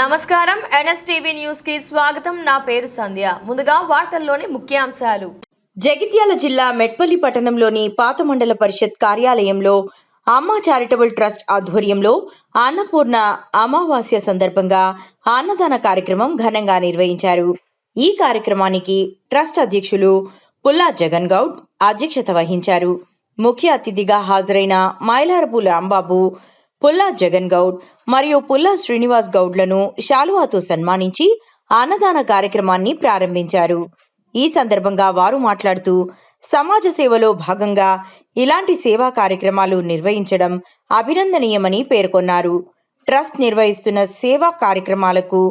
నమస్కారం NSTV news కి స్వాగతం. నా పేరు సంధ్య. ముందుగా వార్తల్లోని ముఖ్యాంశాలు. జగిత్యాల జిల్లా మెట్పల్లి పట్టణంలోని పాత మండల పరిషత్ కార్యాలయంలో అమ్మ చారిటబుల్ ట్రస్ట్ ఆధ్వర్యంలో అన్నపూర్ణ అమావాస్య సందర్భంగా అన్నదాన కార్యక్రమం ఘనంగా నిర్వహించారు. ఈ కార్యక్రమానికి ట్రస్ట్ అధ్యక్షులు పుల్లా జగన్ గౌడ్ అధ్యక్షత వహించారు. ముఖ్య అతిథిగా హాజరైన మైలారపు రాంబాబు, పుల్లా జగన్ గౌడ్ మరియు పుల్లా శ్రీనివాస్ గౌడ్లను శాలువాతో సన్మానించి అన్నదాన కార్యక్రమాన్ని ప్రారంభించారు. ఈ సందర్భంగా వారు మాట్లాడుతూ సమాజ సేవలో భాగంగా ఇలాంటి సేవా కార్యక్రమాలు నిర్వహించడం అభినందనీయమని పేర్కొన్నారు. ట్రస్ట్ నిర్వహిస్తున్న సేవా కార్యక్రమాలకు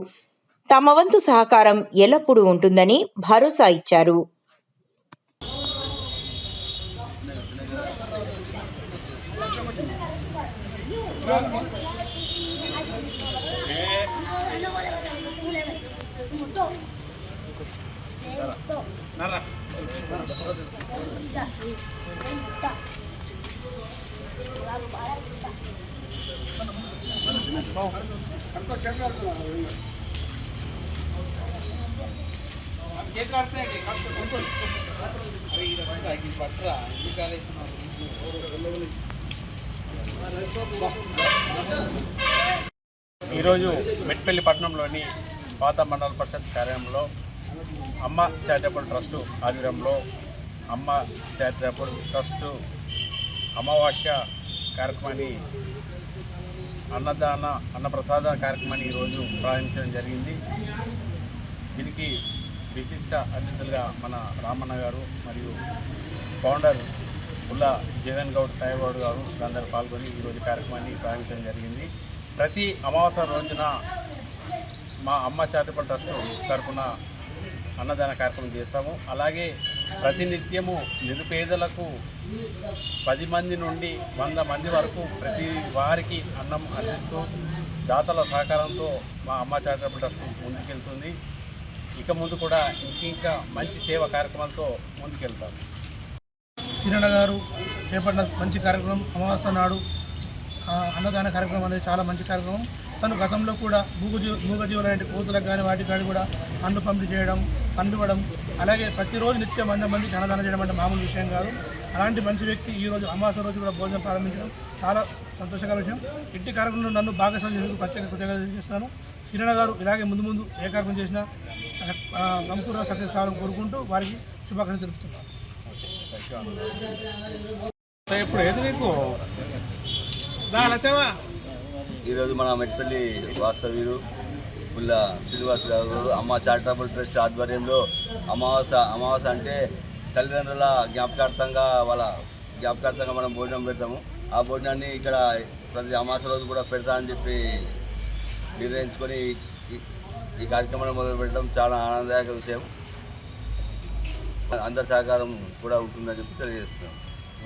తమ వంతు సహకారం ఎల్లప్పుడూ ఉంటుందని భరోసా ఇచ్చారు. ఈరోజు మెట్పల్లి పట్టణంలోని పాత మండల పరిషత్ కార్యాలయంలో అమ్మ చారిటబుల్ ట్రస్టు ఆధ్వర్యంలో అమ్మ చారిటబుల్ ట్రస్టు అమావాస్య కార్యక్రమాన్ని అన్నప్రసాద కార్యక్రమాన్ని ఈరోజు ప్రారంభించడం జరిగింది. దీనికి విశిష్ట అతిథులుగా మన రామన్న గారు మరియు ఫౌండర్ పుల్లా జగన్ గౌడ్ సాయిగౌడ్ గారు అందరూ పాల్గొని ఈరోజు కార్యక్రమాన్ని ప్రారంభించడం జరిగింది. ప్రతి అమావాస్య రోజున మా అమ్మ చారిటబుల్ ట్రస్ట్ తరఫున అన్నదాన కార్యక్రమం చేస్తాము. అలాగే ప్రతినిత్యము నిరుపేదలకు 10 మంది నుండి 100 మంది వరకు ప్రతి వారికి అన్నం అందిస్తూ దాతల సహకారంతో మా అమ్మ చారిటబుల్ ట్రస్ట్ ముందుకెళ్తుంది. ఇక ముందు కూడా ఇంకా మంచి సేవా కార్యక్రమాలతో ముందుకెళ్తాం. సిరణ గారు చేపట్టిన మంచి కార్యక్రమం అమావాస్య నాడు అన్నదాన కార్యక్రమం అనేది చాలా మంచి కార్యక్రమం. తను గతంలో కూడా మూగజీవుల లాంటి కోతులకు కానీ వాటికి కానీ కూడా పండ్లు పంపిణీ చేయడం, పండ్లు ఇవ్వడం, అలాగే ప్రతిరోజు నిత్యం 100 మందికి అన్నదానం చేయడం అంటే మామూలు విషయం కాదు. అలాంటి మంచి వ్యక్తి ఈరోజు అమావాస్య రోజు కూడా భోజనం ప్రారంభించడం చాలా సంతోషకర విషయం. ఇంటి కార్యక్రమంలో నన్ను భాగస్వామ్యం చేసేందుకు ప్రత్యేక కృతజ్ఞతలు చేస్తున్నాను. సిరణ గారు ఇలాగే ముందు ఏ కార్యక్రమం చేసినా సంపూర్ణ సక్సెస్ కావాలని కోరుకుంటూ వారికి శుభాకాంక్షలు తెలుపుతున్నాను. ఈరోజు మన మెట్పల్లి వాస్తవ్యులు పుల్లా శ్రీనివాస్ గారు అమ్మ చారిటబుల్ ట్రస్ట్ ఆధ్వర్యంలో అమావాస్య అంటే తల్లిదండ్రుల జ్ఞాపకార్థంగా మనం భోజనం పెడతాము. ఆ భోజనాన్ని ఇక్కడ ప్రతి అమావాస్య రోజు కూడా పెడతామని చెప్పి నిర్ణయించుకొని ఈ కార్యక్రమాన్ని మొదలు పెట్టడం చాలా ఆనందదాయక విషయం. అందరి సహకారం కూడా ఉంటుందని చెప్పి తెలియజేస్తున్నాం.